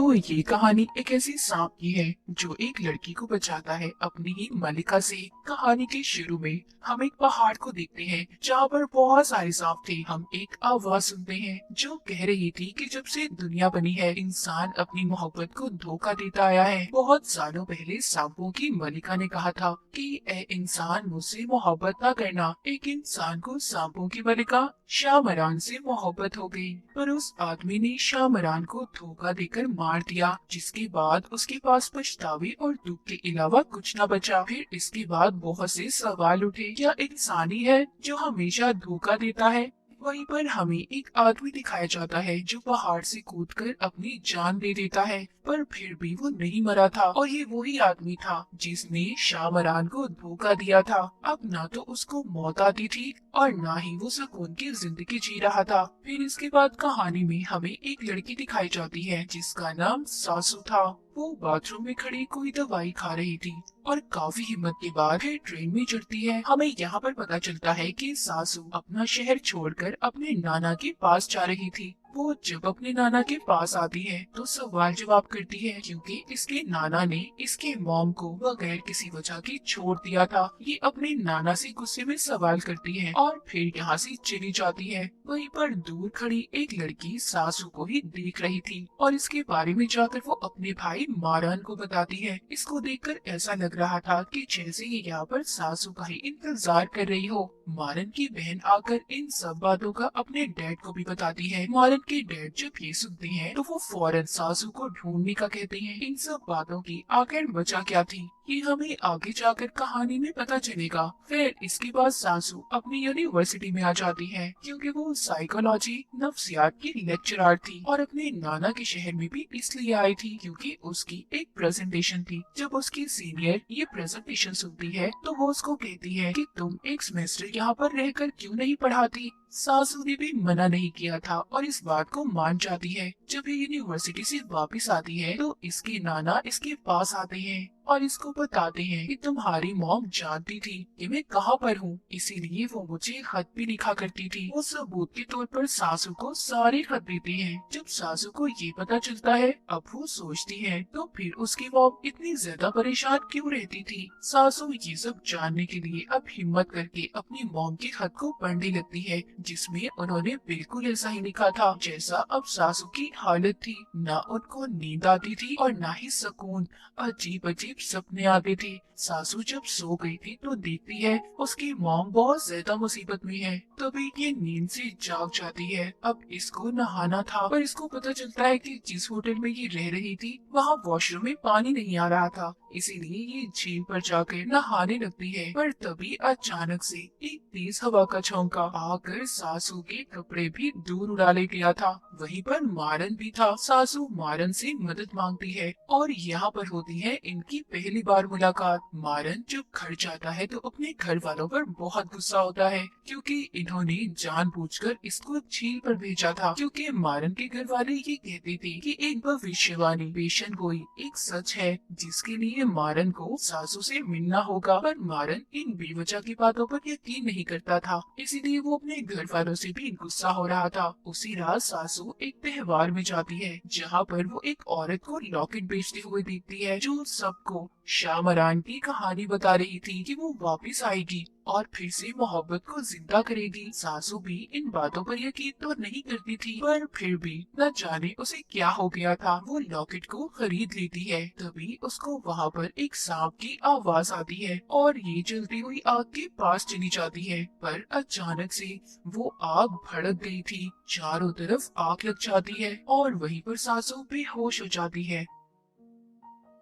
तो ये कहानी एक ऐसी सांप की है जो एक लड़की को बचाता है अपनी ही मलिका से। कहानी के शुरू में हम एक पहाड़ को देखते हैं जहाँ पर बहुत सारे सांप थे। हम एक आवाज सुनते हैं जो कह रही थी कि जब से दुनिया बनी है इंसान अपनी मोहब्बत को धोखा देता आया है। बहुत सालों पहले सांपों की मलिका ने कहा था कि ए इंसान मुझसे मोहब्बत ना करना। एक इंसान को सांपों की मलिका शामरान से मोहब्बत हो गई, पर उस आदमी ने शामरान को धोखा देकर मार दिया, जिसके बाद उसके पास पछतावे और दुख के अलावा कुछ न बचा। फिर इसके बाद बहुत से सवाल उठे, क्या इंसान ही है जो हमेशा धोखा देता है? वहीं पर हमें एक आदमी दिखाया जाता है जो पहाड़ से कूदकर अपनी जान दे देता है, पर फिर भी वो नहीं मरा था। और ये वही आदमी था जिसने शामरान को धोखा दिया था। अब ना तो उसको मौत आती थी और ना ही वो सुकून की जिंदगी जी रहा था। फिर इसके बाद कहानी में हमें एक लड़की दिखाई जाती है जिसका नाम सासू था। वो बाथरूम में खड़ी कोई दवाई खा रही थी और काफी हिम्मत के बाद फिर ट्रेन में चढ़ती है। हमें यहाँ पर पता चलता है कि सासू अपना शहर छोड़कर अपने नाना के पास जा रही थी। वो जब अपने नाना के पास आती है तो सवाल जवाब करती है, क्योंकि इसके नाना ने इसके मॉम को बगैर किसी वजह के छोड़ दिया था। ये अपने नाना से गुस्से में सवाल करती है और फिर यहाँ से चली जाती है। वहीं पर दूर खड़ी एक लड़की सासू को ही देख रही थी और इसके बारे में जाकर वो अपने भाई मारान को बताती है। इसको देखकर ऐसा लग रहा था कि जैसे ये यहाँ पर सासू का ही इंतजार कर रही हो। मारन की बहन आकर इन सब बातों का अपने डैड को भी बताती है। मारन के डैड जब ये सुनते हैं तो वो फौरन सासू को ढूंढने का कहते हैं। इन सब बातों की आखिर वजह क्या थी ये हमें आगे जाकर कहानी में पता चलेगा। फिर इसके बाद सासू अपनी यूनिवर्सिटी में आ जाती है, क्योंकि वो साइकोलॉजी नफ्सियात की लेक्चरर थी और अपने नाना के शहर में भी इसलिए आई थी क्योंकि उसकी एक प्रेजेंटेशन थी। जब उसकी सीनियर ये प्रेजेंटेशन सुनती है तो वो उसको कहती है कि तुम एक सेमेस्टर यहाँ पर रहकर क्यों नहीं पढ़ाती। सासू ने भी मना नहीं किया था और इस बात को मान जाती है। जब ये यूनिवर्सिटी से वापस आती है तो इसके नाना इसके पास आते हैं और इसको बताते हैं कि तुम्हारी मॉम जानती थी कि मैं कहाँ पर हूँ, इसीलिए वो मुझे खत भी लिखा करती थी। वो सबूत के तौर पर सासू को सारे खत देते हैं। जब सासू को ये पता चलता है अब वो सोचती है तो फिर उसकी मॉम इतनी ज्यादा परेशान क्यों रहती थी। सासू ये सब जानने के लिए अब हिम्मत करके अपनी मॉम के खत को पढ़ने लगती है, जिसमें उन्होंने बिल्कुल ऐसा ही लिखा था जैसा अब सासू की हालत थी। ना उनको नींद आती थी और ना ही सुकून। अजीब अजीब सपने आते थे। सासू जब सो गई थी तो देखती है उसकी मॉम बहुत ज्यादा मुसीबत में है। तभी ये नींद से जाग जाती है। अब इसको नहाना था, पर इसको पता चलता है कि जिस होटल में ये रह रही थी वहाँ वॉशरूम में पानी नहीं आ रहा था, इसीलिए ये झील पर जाकर नहाने लगती है। पर तभी अचानक से एक तेज हवा का झोंका आकर सासू के कपड़े भी दूर उड़ा ले गया था। वहीं पर मारन भी था। सासू मारन से मदद मांगती है और यहाँ पर होती है इनकी पहली बार मुलाकात। मारन जब घर जाता है तो अपने घर वालों पर बहुत गुस्सा होता है, क्योंकि इन्होंने जानबूझकर इसको झील पर भेजा था। क्योंकि मारन के घर वाले ये कहते थे कि एक भविष्यवाणी पेशन गोई एक सच है जिसके लिए मारन को सासू से मिलना होगा। पर मारन इन बेवजह की बातों पर यकीन नहीं करता था, इसीलिए वो अपने घर वालों से भी गुस्सा हो रहा था। उसी रात सासू एक त्योहार में जाती है जहाँ पर वो एक औरत को लॉकेट बेचते हुए देखती है, जो सबको शामरान की कहानी बता रही थी कि वो वापस आएगी और फिर से मोहब्बत को जिंदा करेगी। सासू भी इन बातों पर यकीन तो नहीं करती थी, पर फिर भी न जाने उसे क्या हो गया था। वो लॉकेट को खरीद लेती है। तभी उसको वहाँ पर एक सांप की आवाज आती है और ये जलती हुई आग के पास चली जाती है। पर अचानक से वो आग भड़क गई थी। चारों तरफ आग लग जाती है और वहीं पर सासू बेहोश हो जाती है।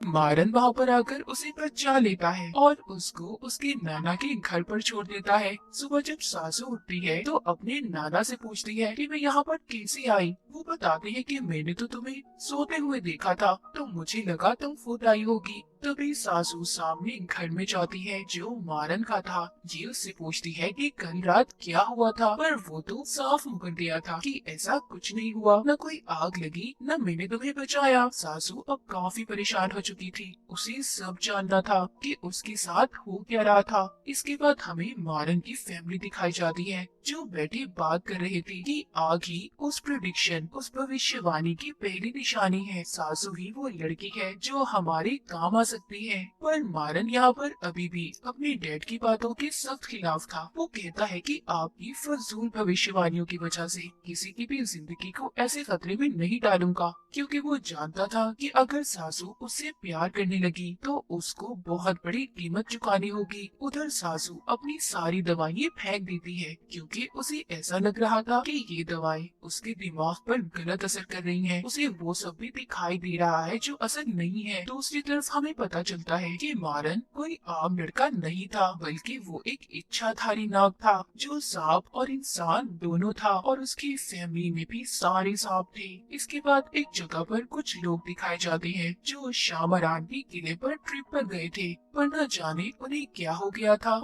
मारन वहाँ पर आकर उसे बचा लेता है और उसको उसके नाना के घर पर छोड़ देता है। सुबह जब सासू उठती है तो अपने नाना से पूछती है कि मैं यहाँ पर कैसे आई। वो बताते हैं कि मैंने तो तुम्हें सोते हुए देखा था तो मुझे लगा तुम खुद आई होगी। तभी सासू सामने घर में जाती है जो मारन का था। ये उससे पूछती है कि कल रात क्या हुआ था, पर वो तो साफ मुकर दिया था कि ऐसा कुछ नहीं हुआ, न कोई आग लगी न मैंने तुम्हें बचाया। सासू अब काफी परेशान हो चुकी थी, उसे सब जानना था कि उसके साथ हो क्या रहा था। इसके बाद हमें मारन की फैमिली दिखाई जाती है जो बैठे बात कर रहे थे कि आग ही उस प्रेडिक्शन, उस भविष्यवाणी की पहली निशानी है। सासू ही वो लड़की है जो हमारे काम आ सकती है। पर मारन यहाँ पर अभी भी अपने डैड की बातों के सख्त खिलाफ था। वो कहता है कि आपकी फजूल भविष्यवाणियों की वजह से किसी की भी जिंदगी को ऐसे खतरे में नहीं डालूंगा, क्योंकि वो जानता था कि अगर सासू उससे प्यार करने लगी तो उसको बहुत बड़ी कीमत चुकानी होगी। उधर सासू अपनी सारी दवाइयाँ फेंक देती है क्योंकि उसे ऐसा लग रहा था कि ये दवाई उसके दिमाग पर गलत असर कर रही हैं। उसे वो सब भी दिखाई दे रहा है जो असर नहीं है। दूसरी तरफ हमें पता चलता है कि मारन कोई आम लड़का नहीं था, बल्कि वो एक इच्छाधारी नाग था जो सांप और इंसान दोनों था, और उसकी फैमिली में भी सारे सांप थे। इसके बाद एक जगह पर कुछ लोग दिखाए जाते हैं जो शामरान के किले पर ट्रिप पर गए थे, पर न जाने उन्हें क्या हो गया था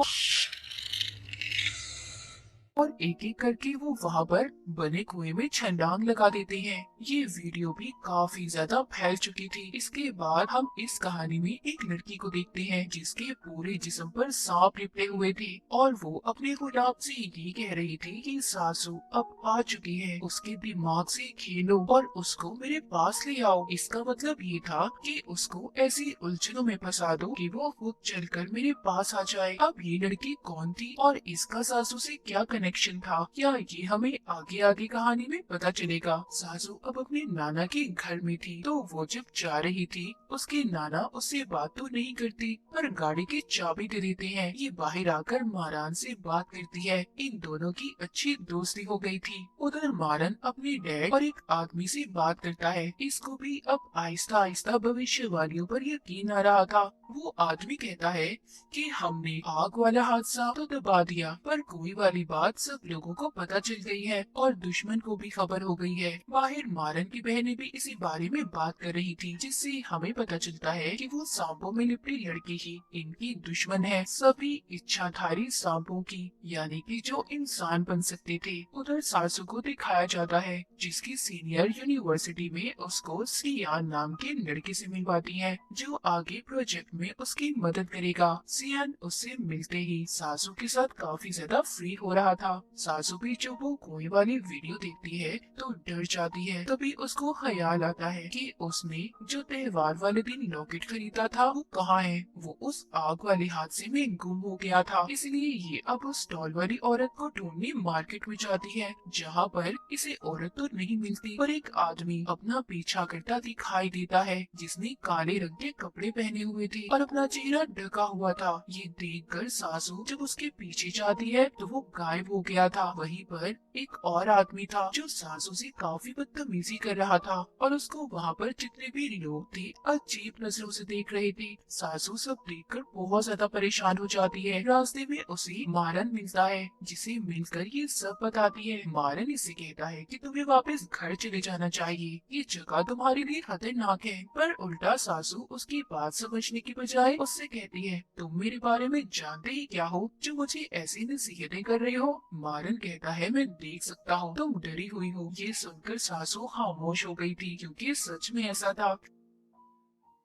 और एक एक करके वो वहाँ पर बने कुएं में छलांग लगा देते हैं। ये वीडियो भी काफी ज्यादा फैल चुकी थी। इसके बाद हम इस कहानी में एक लड़की को देखते हैं जिसके पूरे जिस्म पर सांप लिपटे हुए थे, और वो अपने गुलाब से ये कह रही थी कि सासू अब आ चुकी है, उसके दिमाग से खेलो और उसको मेरे पास ले आओ। इसका मतलब ये था कि उसको ऐसी उलझनों में फंसा दो कि वो खुद चलकर मेरे पास आ जाए। अब ये लड़की कौन थी और इसका सासू से क्या कनेक्शन था, क्या ये हमें आगे आगे कहानी में पता चलेगा। सासू अब अपने नाना के घर में थी, तो वो जब जा रही थी उसके नाना उससे बात तो नहीं करती पर गाड़ी की चाबी दे देते हैं। ये बाहर आकर मारान से बात करती है। इन दोनों की अच्छी दोस्ती हो गई थी। उधर मारन अपने डैड और एक आदमी से बात करता है। इसको भी अब आहिस्ता आहिस्ता भविष्यवाणियों पर यकीन आ रहा था। वो आदमी कहता है कि हमने आग वाला हादसा तो दबा दिया, पर कोई वाली बात सब लोगों को पता चल गई है और दुश्मन को भी खबर हो गई है। बाहर मारन की बहनें भी इसी बारे में बात कर रही थी, जिससे हमें पता चलता है कि वो सांपों में लिपटी लड़की ही इनकी दुश्मन है, सभी इच्छाधारी सांपों की, यानी कि जो इंसान बन सकते थे। उधर सासू को दिखाया जाता है जिसकी सीनियर यूनिवर्सिटी में उसको सियान नाम के लड़के से मिलवाती है जो आगे प्रोजेक्ट में उसकी मदद करेगा। सियान उससे मिलते ही सासू के साथ काफी ज्यादा फ्री हो रहा था। सासू भी जब वो कोई वाली वीडियो देखती है तो डर जाती है। तभी उसको ख्याल आता है कि उसने जो त्योहार वाले दिन लॉकेट खरीदा था वो कहाँ है। वो उस आग वाले हादसे में गुम हो गया था, इसलिए ये अब उस स्टॉल वाली औरत को ढूंढने मार्केट में जाती है, जहाँ पर इसे औरत तो नहीं मिलती पर एक आदमी अपना पीछा करता दिखाई देता है जिसने काले रंग के कपड़े पहने हुए थे और अपना चेहरा ढका हुआ था। ये देखकर सासू जब उसके पीछे जाती है तो वो गायब हो गया था। वहीं पर एक और आदमी था जो सासू से काफी बदतमीजी कर रहा था और उसको वहाँ पर जितने भी लोग थे अजीब नजरों से देख रहे थे। सासू सब देखकर बहुत ज्यादा परेशान हो जाती है। रास्ते में उसे मारन मिलता है जिसे मिलकर ये सब बताती है। मारन इसे कहता है कि तुम्हें वापस घर चले जाना चाहिए, ये जगह तुम्हारे लिए खतरनाक है, पर उल्टा सासू उसकी बात समझने की बजाय उससे कहती है तुम मेरे बारे में जानते ही क्या हो जो मुझे ऐसी नसीहतें कर रहे हो। मारन कहता है मैं देख सकता हूँ तुम डरी हुई हो। ये सुनकर सासू खामोश हो गई थी क्योंकि सच में ऐसा था।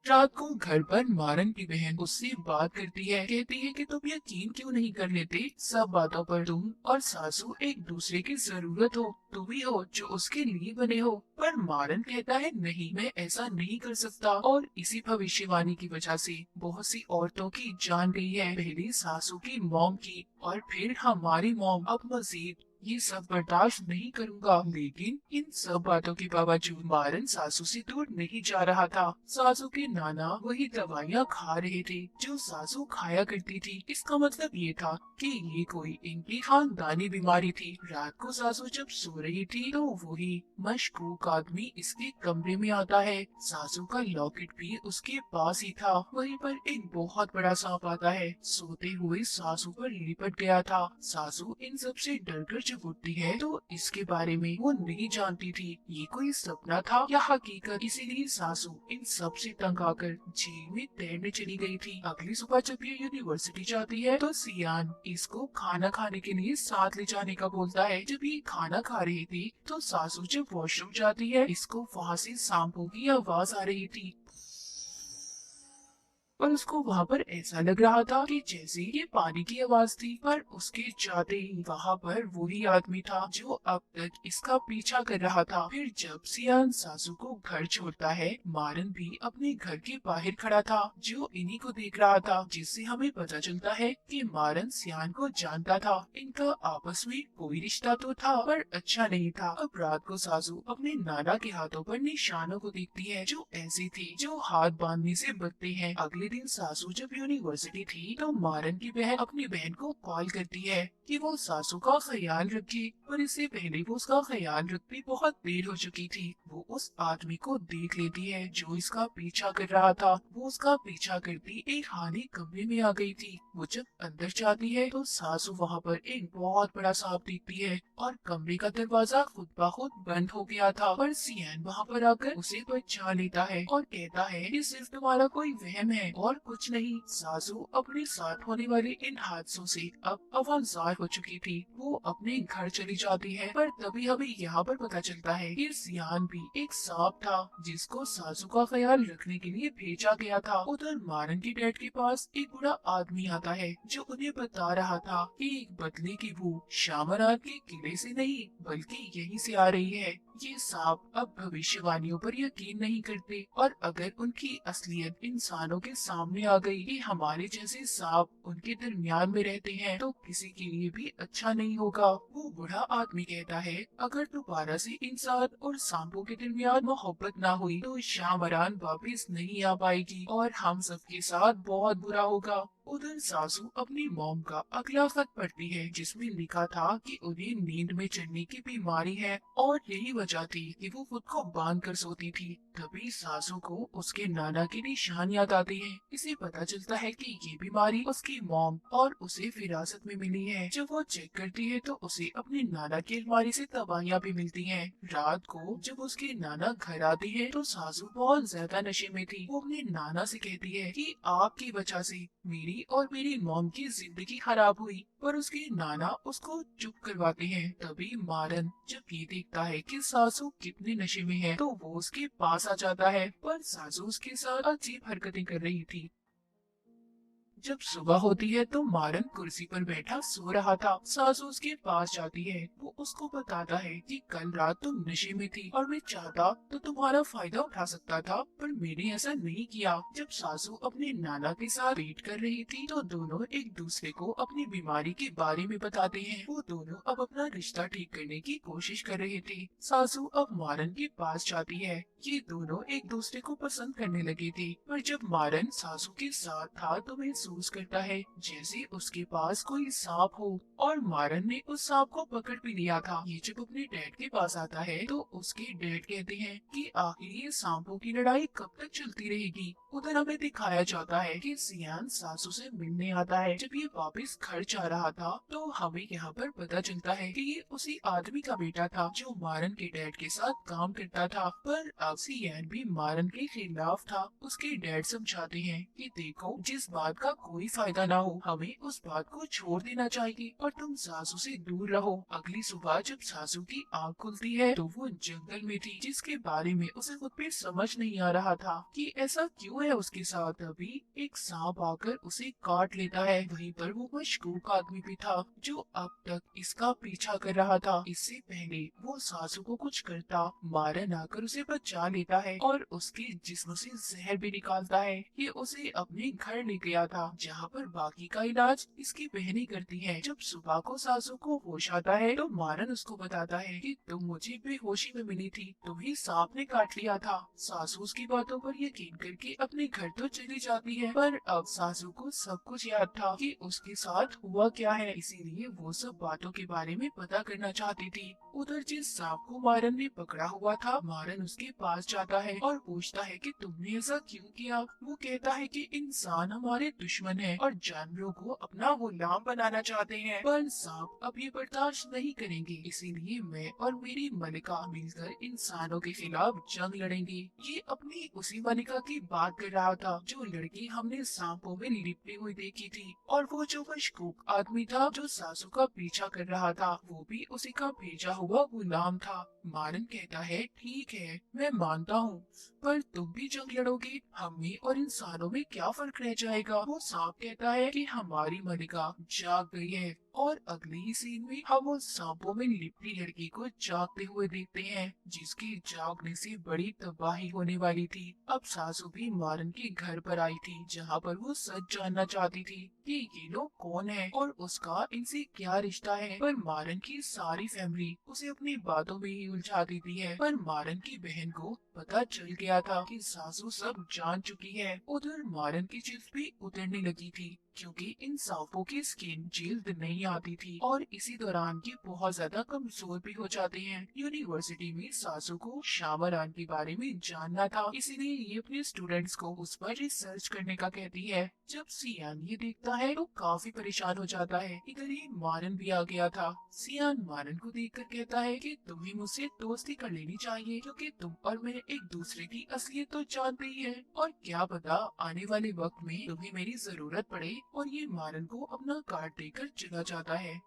रात को घर पर मारन की बहन उससे बात करती है, कहती है कि तुम यकीन क्यों नहीं कर लेते, सब बातों पर तुम और सासू एक दूसरे की जरूरत हो, तुम ही हो जो उसके लिए बने हो। पर मारन कहता है नहीं, मैं ऐसा नहीं कर सकता, और इसी भविष्यवाणी की वजह से बहुत सी औरतों की जान गई है, पहले सासू की मॉम की और फिर हमारी मॉम। अब मजीद ये सब बर्दाश्त नहीं करूंगा। लेकिन इन सब बातों के बावजूद मारन सासू से दूर नहीं जा रहा था। सासू के नाना वही दवाइयाँ खा रहे थे जो सासू खाया करती थी। इसका मतलब ये था कि ये कोई इनकी खानदानी बीमारी थी। रात को सासू जब सो रही थी तो वही मशकूक आदमी इसके कमरे में आता है। सासू का लॉकेट भी उसके पास ही था। वहीं पर एक बहुत बड़ा सांप आता है, सोते हुए सासू पर लिपट गया था। सासू इन सब से डरकर जब उठती है तो इसके बारे में वो नहीं जानती थी ये कोई सपना था या हकीकत। इसीलिए सासू इन सब से तंग आकर झील में तैरने चली गई थी। अगली सुबह जब ये यूनिवर्सिटी जाती है तो सियान इसको खाना खाने के लिए साथ ले जाने का बोलता है। जब ये खाना खा रही थी तो सासू जब वॉशरूम जाती है इसको वहाँ से सांपों की आवाज आ रही थी और उसको वहाँ पर ऐसा लग रहा था कि जैसे ये पानी की आवाज थी। पर उसके जाते ही वहाँ पर वही आदमी था जो अब तक इसका पीछा कर रहा था। फिर जब सियान सासू को घर छोड़ता है मारन भी अपने घर के बाहर खड़ा था जो इन्हीं को देख रहा था, जिससे हमें पता चलता है कि मारन सियान को जानता था। इनका आपस में कोई रिश्ता तो था पर अच्छा नहीं था। अब रात को सासू अपने नाना के हाथों पर निशानों को देखती है जो ऐसे थे जो हाथ बांधने से बचते हैं। अगले दिन सासू जब यूनिवर्सिटी थी तो मारन की बहन अपनी बहन को कॉल करती है कि वो सासू का ख्याल रखे, पर इससे पहले वो उसका ख्याल रखती बहुत देर हो चुकी थी। वो उस आदमी को देख लेती है जो इसका पीछा कर रहा था। वो उसका पीछा करती एक खाली कमरे में आ गई थी। वो जब अंदर जाती है तो सासू वहाँ पर एक बहुत बड़ा सांप देखती है और कमरे का दरवाजा खुद ब खुद बंद हो गया था। पर सियान वहाँ पर आकर उसे बचा लेता है और कहता है कि सिर्फ तुम्हारा कोई वहम है और कुछ नहीं। सासू अपने साथ होने वाले इन हादसों से अब अवाजार हो चुकी थी। वो अपने घर चली जाती है पर तभी हमें यहाँ पर पता चलता है कि सियान भी एक सांप था जिसको सासू का ख्याल रखने के लिए भेजा गया था। उधर मारन के डैड के पास एक बूढ़ा आदमी आता है जो उन्हें बता रहा था कि एक बदले की बू शामरात के किले से नहीं बल्कि यहीं से आ रही है। ये सांप अब भविष्यवाणियों पर यकीन नहीं करते और अगर उनकी असलियत इंसानों के सामने आ गई कि हमारे जैसे सांप उनके दरमियान में रहते हैं तो किसी के लिए भी अच्छा नहीं होगा। वो बूढ़ा आदमी कहता है अगर दोबारा से इंसान और सांपों के दरमियान मोहब्बत ना हुई तो शामरान वापिस नहीं आ पाएगी और हम सबके साथ बहुत बुरा होगा। उधर सासू अपनी मॉम का अगला खत पढ़ती है जिसमें लिखा था कि उन्हें नींद में चढ़ने की बीमारी है और यही वजह थी कि वो खुद को बांध कर सोती थी। तभी सासू को उसके नाना के निशान याद आते हैं। इसे पता चलता है कि ये बीमारी उसकी मॉम और उसे विरासत में मिली है। जब वो चेक करती है तो उसे अपने नाना की अलमारी से दवाइयाँ भी मिलती हैं। रात को जब उसके नाना घर आते हैं तो सासू बहुत ज्यादा नशे में थी। वो अपने नाना से कहती है कि आपकी वजह से मेरी और मेरी मॉम की जिंदगी खराब हुई, पर उसके नाना उसको चुप करवाते हैं। तभी मारन जब ये देखता है कि सासू कितने नशे में है तो वो उसके पास आ जाता है, पर सासू उसके साथ अजीब हरकतें कर रही थी। जब सुबह होती है तो मारन कुर्सी पर बैठा सो रहा था। सासू उसके पास जाती है। वो उसको बताता है कि कल रात तुम नशे में थी और मैं चाहता तो तुम्हारा फायदा उठा सकता था पर मैंने ऐसा नहीं किया। जब सासू अपने नाना के साथ वेट कर रही थी तो दोनों एक दूसरे को अपनी बीमारी के बारे में बताते हैं। वो दोनों अब अपना रिश्ता ठीक करने की कोशिश कर रहे थे। सासू अब मारन के पास जाती है। ये दोनों एक दूसरे को पसंद करने लगे थे, पर जब मारन सासू के साथ था तो महसूस करता है जैसे उसके पास कोई सांप हो और मारन ने उस सांप को पकड़ भी लिया था। ये जब अपने डैड के पास आता है तो उसके डैड कहते हैं कि आखिर ये सांपों की लड़ाई कब तक चलती रहेगी। उधर हमें दिखाया जाता है कि सियान सासू से मिलने आता है। जब ये वापस घर जा रहा था तो हमें यहाँ पर पता चलता है कि ये उसी आदमी का बेटा था जो मारन के डैड के साथ काम करता था। पर अब सियान भी मारन के खिलाफ था। उसके डैड समझाते हैं कि देखो जिस बात का कोई फायदा ना हो हमें उस बात को छोड़ देना चाहिए और तुम सासू से दूर रहो। अगली सुबह जब सासू की आँख खुलती है तो वो जंगल में थी जिसके बारे में उसे खुद भी समझ नहीं आ रहा था कि ऐसा क्यों है उसके साथ। अभी एक सांप आकर उसे काट लेता है। वहीं पर वो मशकूक आदमी भी था जो अब तक इसका पीछा कर रहा था। इससे पहले वो सासू को कुछ करता मारन आकर उसे बचा लेता है और उसके जिस्म से जहर भी निकालता है। ये उसे अपने घर ले गया था जहाँ पर बाकी का इलाज इसकी बहनें करती है। जब सुबह को सासू को होश आता है तो मारन उसको बताता है कि तुम मुझे बेहोशी में मिली थी, तुम्हें सांप ने काट लिया था। सासू उसकी बातों पर यकीन करके अपने घर तो चली जाती है, पर अब सासू को सब कुछ याद था कि उसके साथ हुआ क्या है, इसीलिए वो सब बातों के बारे में पता करना चाहती थी। उधर जिस सांप को मारन ने पकड़ा हुआ था मारन उसके पास जाता है और पूछता है कि तुमने ऐसा क्यों किया। वो कहता है कि इंसान हमारे दुश्मन दुश्मन है और जानवरों को अपना गुलाम बनाना चाहते हैं। पर सांप अब ये बर्दाश्त नहीं करेंगे, इसीलिए मैं और मेरी मलिका मिलकर इंसानों के खिलाफ जंग लड़ेंगे। ये अपनी उसी मलिका की बात कर रहा था जो लड़की हमने सांपों में लिपटी हुई देखी थी, और वो जो मशकूक आदमी था जो सासू का पीछा कर रहा था वो भी उसी का भेजा हुआ गुलाम था। मारन कहता है, ठीक है मैं मानता हूँ, पर तुम भी जंग लड़ोगे, हम में और इंसानों में क्या फर्क रह जाएगा। वो सांप कहता है कि हमारी मलिका जाग गई है, और अगले ही सीन में हम उस सांपों में लिपटी लड़की को जागते हुए देखते हैं, जिसके जागने से बड़ी तबाही होने वाली थी। अब सासू भी मारन के घर पर आई थी, जहाँ पर वो सच जानना चाहती थी कि ये लोग कौन है और उसका इनसे क्या रिश्ता है। पर मारन की सारी फैमिली उसे अपनी बातों में ही उलझा देती है। पर मारन की बहन को पता चल गया था कि सासू सब जान चुकी है। उधर मारन की जिल्द भी उतरने लगी थी, क्योंकि इन सांपों की स्किन जिल्द नहीं आती थी, और इसी दौरान ये बहुत ज्यादा कमजोर भी हो जाते हैं। यूनिवर्सिटी में सासू को शामरान के बारे में जानना था, इसीलिए ये अपने स्टूडेंट्स को उस पर रिसर्च करने का कहती है। जब सियान ये देखता है तो काफी परेशान हो जाता है। इधर ही मारन भी आ गया था। सियान मारन को देखकर कहता है कि तुम्हें मुझसे दोस्ती कर लेनी चाहिए, क्योंकि तुम और मैं एक दूसरे की असलियत तो जानते ही हैं, और क्या पता आने वाले वक्त में तुम्हें मेरी जरूरत पड़े। और ये मारन को अपना कार्ड देकर चला जाता है।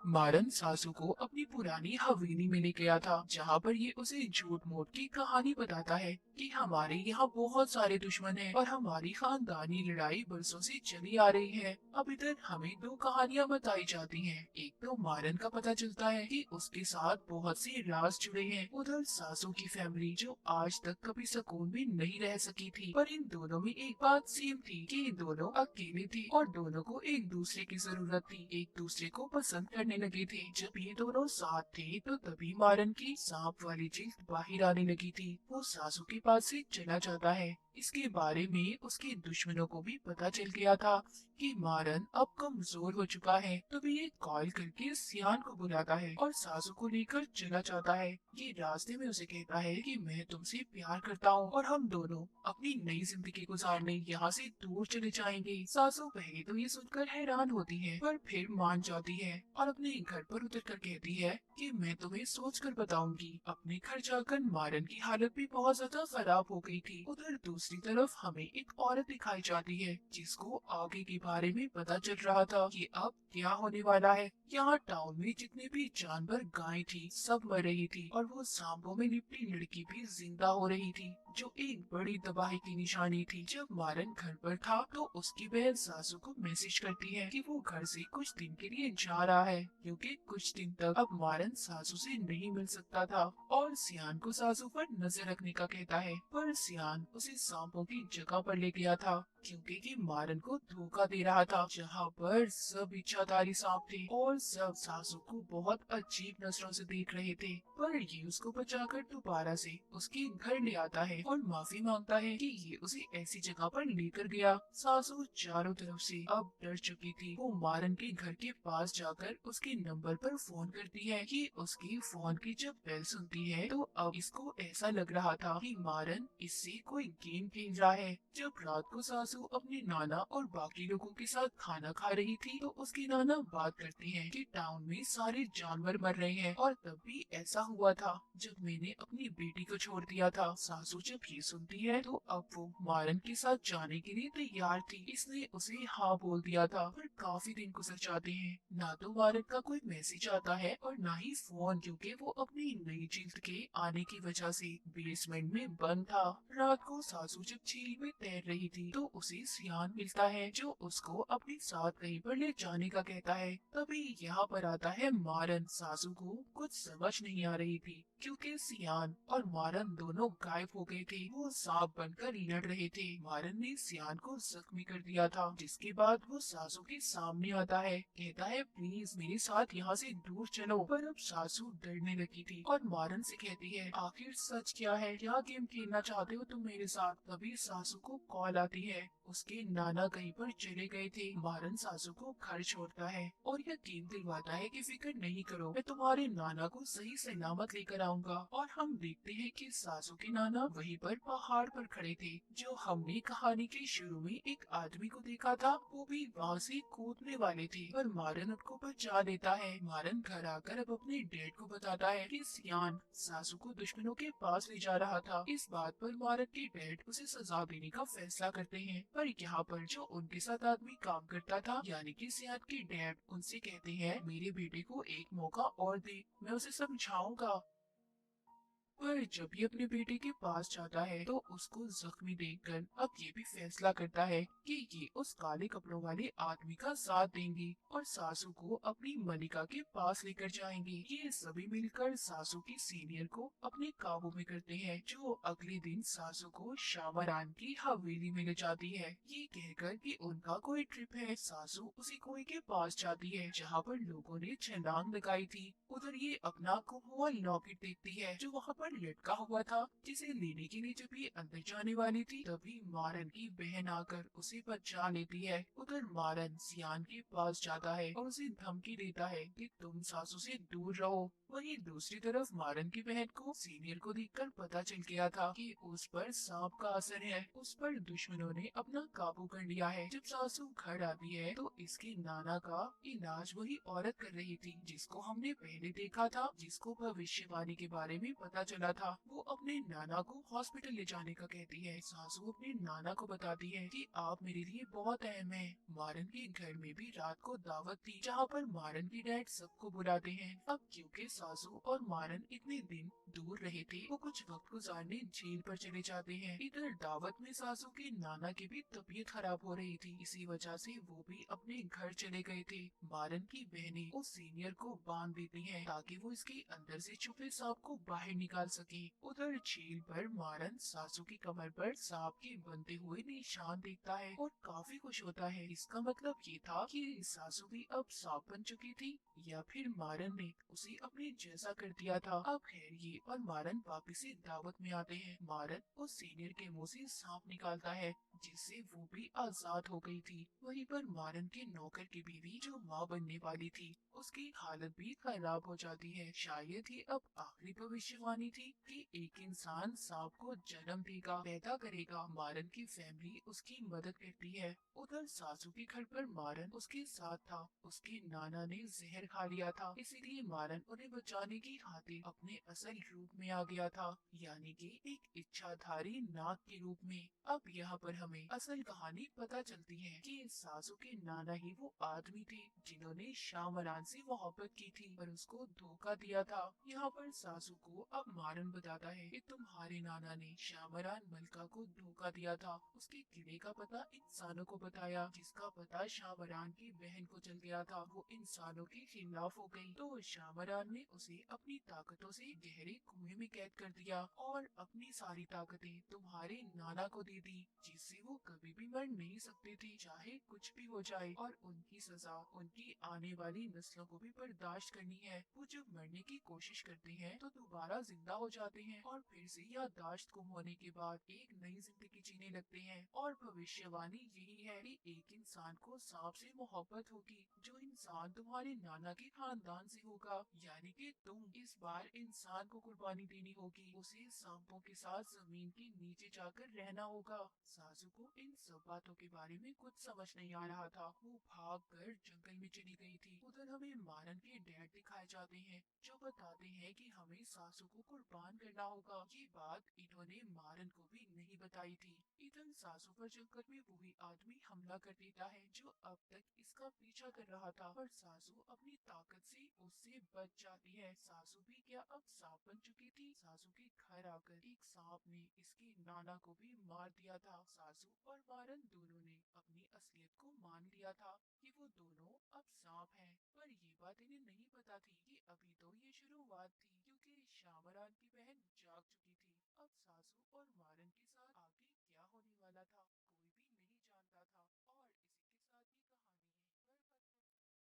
मारन सासू को अपनी पुरानी हवेली में ले गया था, जहाँ पर ये उसे झूठ मूठ की कहानी बताता है कि हमारे यहाँ बहुत सारे दुश्मन हैं और हमारी खानदानी लड़ाई बरसों से चली आ रही है। अब इधर हमें दो कहानियाँ बताई जाती हैं। एक तो मारन का पता चलता है कि उसके साथ बहुत से राज जुड़े हैं। उधर सासू की फैमिली जो आज तक कभी सुकून भी नहीं रह सकी थी, पर इन दोनों में एक बात सेम थी कि ये दोनों अकेले थे और दोनों को एक दूसरे की जरूरत थी, एक दूसरे को पसंद करने लगे थे। जब ये दोनों साथ थे तो तभी मारन की सांप वाली जिल्द बाहर आने लगी थी। वो सासू के पास से चला जाता है। इसके बारे में उसके दुश्मनों को भी पता चल गया था कि मारन अब कमजोर हो चुका है। तभी ये कॉल करके सियान को बुलाता है और सासू को लेकर चला जाता है। ये रास्ते में उसे कहता है कि मैं तुमसे प्यार करता हूँ और हम दोनों अपनी नई जिंदगी गुजारने यहाँ से दूर चले जाएंगे। सासू पहले तो ये सुनकर हैरान होती है, पर फिर मान जाती है और अपने घर पर उतर कर कहती है कि मैं तुम्हें सोच कर बताऊंगी। अपने घर जाकर मारन की हालत भी बहुत ज्यादा खराब हो गई थी। उधर दूसरी तरफ हमें एक औरत दिखाई जाती है, जिसको आगे के बारे में पता चल रहा था कि अब क्या होने वाला है। यहाँ टाउन में जितने भी जानवर गाय थी सब मर रही थी, और वो सांपों में लिपटी लड़की भी जिंदा हो रही थी, जो एक बड़ी तबाही की निशानी थी। जब मारन घर पर था तो उसकी बहन सासू को मैसेज करती है कि वो घर से कुछ दिन के लिए जा रहा है, क्योंकि कुछ दिन तक अब मारन सासू से नहीं मिल सकता था, और सियान को सासू पर नजर रखने का कहता है। पर सियान उसे सांपों की जगह पर ले गया था, क्योंकि ये मारन को धोखा दे रहा था, जहाँ पर सब इच्छाधारी सांप थे और सब सासू को बहुत अजीब नजरों से देख रहे थे। पर ये उसको बचाकर दोबारा से उसके घर ले आता है और माफी मांगता है कि ये उसे ऐसी जगह पर लेकर गया। सासू चारों तरफ से अब डर चुकी थी। वो मारन के घर के पास जाकर उसके नंबर पर फोन करती है कि उसके फोन की जब बेल सुनती है तो अब इसको ऐसा लग रहा था कि मारन इससे कोई गेम खेल रहा है। जब रात को सासू अपने नाना और बाकी लोगों के साथ खाना खा रही थी तो उसके नाना बात करते हैं कि टाउन में सारे जानवर मर रहे हैं, और तब भी ऐसा हुआ था जब मैंने अपनी बेटी को छोड़ दिया था। सासू जब ये सुनती है तो अब वो मारन के साथ जाने के लिए तैयार थी। इसने उसे हाँ बोल दिया था। पर काफी दिन गुजर जाते हैं, ना तो मारन का कोई मैसेज आता है और ना ही फोन, क्योंकि वो अपनी नई जिल्द के आने की वजह से बेसमेंट में बंद था। रात को सासू जब झील में तैर रही थी तो उसे सियान मिलता है, जो उसको अपने साथ कहीं पर ले जाने का कहता है। तभी यहाँ पर आता है मारन। सासू को कुछ समझ नहीं आ रही थी, क्योंकि सियान और मारन दोनों गायब हो गए थे। वो सांप बनकर लड़ रहे थे। मारन ने सियान को जख्मी कर दिया था, जिसके बाद वो सासू के सामने आता है, कहता है प्लीज मेरे साथ यहाँ से दूर चलो। पर अब सासू डरने लगी थी और मारन से कहती है आखिर सच क्या है, क्या गेम खेलना चाहते हो तुम मेरे साथ। तभी सासू को कॉल आती है उसके नाना कहीं पर चले गए थे। मारन सासू को घर छोड़ता है और यकीन दिलवाता है कि फिक्र नहीं करो, मैं तुम्हारे नाना को सही सलामत लेकर आऊंगा। और हम देखते हैं कि सासू के नाना वहीं पर पहाड़ पर खड़े थे, जो हमने कहानी के शुरू में एक आदमी को देखा था। वो भी वहाँ से कूदने वाले थे, पर मारन उनको बचा लेता है। मारन घर आकर अब अपने डैड को बताता है कि सियान सासू को दुश्मनों के पास ले जा रहा था। इस बात पर मारन के डैड उसे सजा देने का फैसला करते हैं, पर यहाँ पर जो उनके साथ आदमी काम करता था यानी कि सियान के डैड उनसे कहते हैं, मेरे बेटे को एक मौका और दे, मैं उसे समझाऊंगा। पर जब ये अपने बेटे के पास जाता है तो उसको जख्मी देखकर अब ये भी फैसला करता है कि ये उस काले कपड़ों वाले आदमी का साथ देंगे और सासू को अपनी मलिका के पास लेकर जाएंगे। ये सभी मिलकर सासू की सीनियर को अपने काबू में करते हैं, जो अगले दिन सासू को शामरान की हवेली में ले जाती है। ये कहकर कि उनका कोई ट्रिप है, सासू उसी कुएं के पास जाती है जहाँ पर लोगों ने छलांग लगाई थी। उधर ये अपना गुम हुआ लॉकेट देखती है जो वहाँ पर लटका हुआ था, जिसे लेने के लिए जब ये अंदर जाने वाली थी तभी मारन की बहन आकर उसे बचा लेती है। उधर मारन सियान के पास जाता है और उसे धमकी देता है कि तुम सासू से दूर रहो। वहीं दूसरी तरफ मारन की बहन को सीनियर को देखकर पता चल गया था कि उस पर सांप का असर है। उस पर दुश्मनों ने अपना काबू कर लिया है। जब सासू घर आती है तो इसके नाना का इलाज वही औरत कर रही थी जिसको हमने पहले देखा था, जिसको भविष्यवाणी के बारे में पता चला था। वो अपने नाना को हॉस्पिटल ले जाने का कहती है। सासू अपने नाना को बताती है कि आप मेरे लिए बहुत अहम हैं। मारन के घर में भी रात को दावत थी जहाँ पर मारन के डैड सबको बुलाते हैं। अब क्योंकि सासू और मारन इतने दिन दूर रहे थे, वो कुछ वक्त गुजारने झील पर चले जाते हैं। इधर दावत में सासू के नाना की भी तबीयत खराब हो रही थी, इसी वजह से वो भी अपने घर चले गए थे। मारन की बहनें उस सीनियर को बांध देती हैं ताकि वो इसके अंदर से छुपे सांप को बाहर निकाल सके। उधर झील पर मारन सासू की कमर पर सांप के बनते हुए निशान देखता है और काफी खुश होता है। इसका मतलब ये था कि सासू भी अब सांप बन चुकी थी या फिर मारन ने उसे अपने जैसा कर दिया था। अब हैरी और मारन वापिस से दावत में आते हैं। मारन उस सीनियर के मुंह से सांप निकालता है जिससे वो भी आजाद हो गई थी। वहीं पर मारन के नौकर की बीवी जो माँ बनने वाली थी, उसकी हालत भी खराब हो जाती है। शायद ही अब आखिरी भविष्यवाणी थी कि एक इंसान सांप को जन्म देगा, पैदा करेगा। मारन की फैमिली उसकी मदद करती है। उधर सासू के घर पर मारन उसके साथ था। उसके नाना ने जहर खा लिया था, इसीलिए मारन उन्हें बचाने की खातिर अपने असल रूप में आ गया था, यानी कि एक इच्छाधारी नाग के रूप में। अब यहाँ पर हमें असल कहानी पता चलती है कि सासू के नाना ही वो आदमी थे जिन्होंने शामरान से मोहब्बत की थी पर उसको धोखा दिया था। यहाँ पर सासू को अब मारन बताता है कि तुम्हारे नाना ने शामरान मलका को धोखा दिया था। उसके किले का पता इंसानों को बताया, जिसका पता शामरान की बहन को चल गया था। वो इंसानों के खिलाफ हो गई तो शामरान ने उसे अपनी ताकतों से गहरे कुएं में कैद कर दिया और अपनी सारी ताकतें तुम्हारे नाना को दे दी, जिससे वो कभी भी मर नहीं सकते थे चाहे कुछ भी हो जाए। और उनकी सजा उनकी आने वाली नस्लों को भी बर्दाश्त करनी है। वो जब मरने की कोशिश करते हैं तो दोबारा जिंदा हो जाते हैं और फिर से याददाश्त गुम होने के बाद एक नई जिंदगी जीने लगते हैं। और भविष्यवाणी यही है कि एक इंसान को सांप से मोहब्बत होगी, जो इंसान तुम्हारे नाना के खानदान से होगा, यानी कि तुम। इस बार इंसान को कुर्बानी देनी होगी, उसे सांपों के साथ जमीन के नीचे जाकर रहना होगा। सासू को इन सब बातों के बारे में कुछ समझ नहीं आ रहा था। वो भाग कर जंगल में चली गई थी। उधर हमें मारन के डैड दिखाए जाते हैं जो बताते हैं कि हमें सासू को कुर्बान करना होगा। ये बात इन्होंने मारन को भी नहीं बताई थी। इधर सासू पर जंगल में वही आदमी हमला कर देता है जो अब तक इसका पीछा कर रहा था, पर सासू अपनी ताकत से उससे बच जाती है। सासू भी क्या अब सांप बन चुकी थी। सासू के घर आकर एक सांप ने इसके नाना को भी मार दिया था। सासू और मारन दोनों ने अपनी असलियत को मान लिया था कि वो दोनों अब सांप हैं, पर ये बात इन्हें नहीं पता थी कि अभी तो ये शुरुआत थी, क्योंकि शामरान की बहन जाग चुकी थी। अब सासू और मारन के साथ आगे क्या होने वाला था कोई भी नहीं जानता था।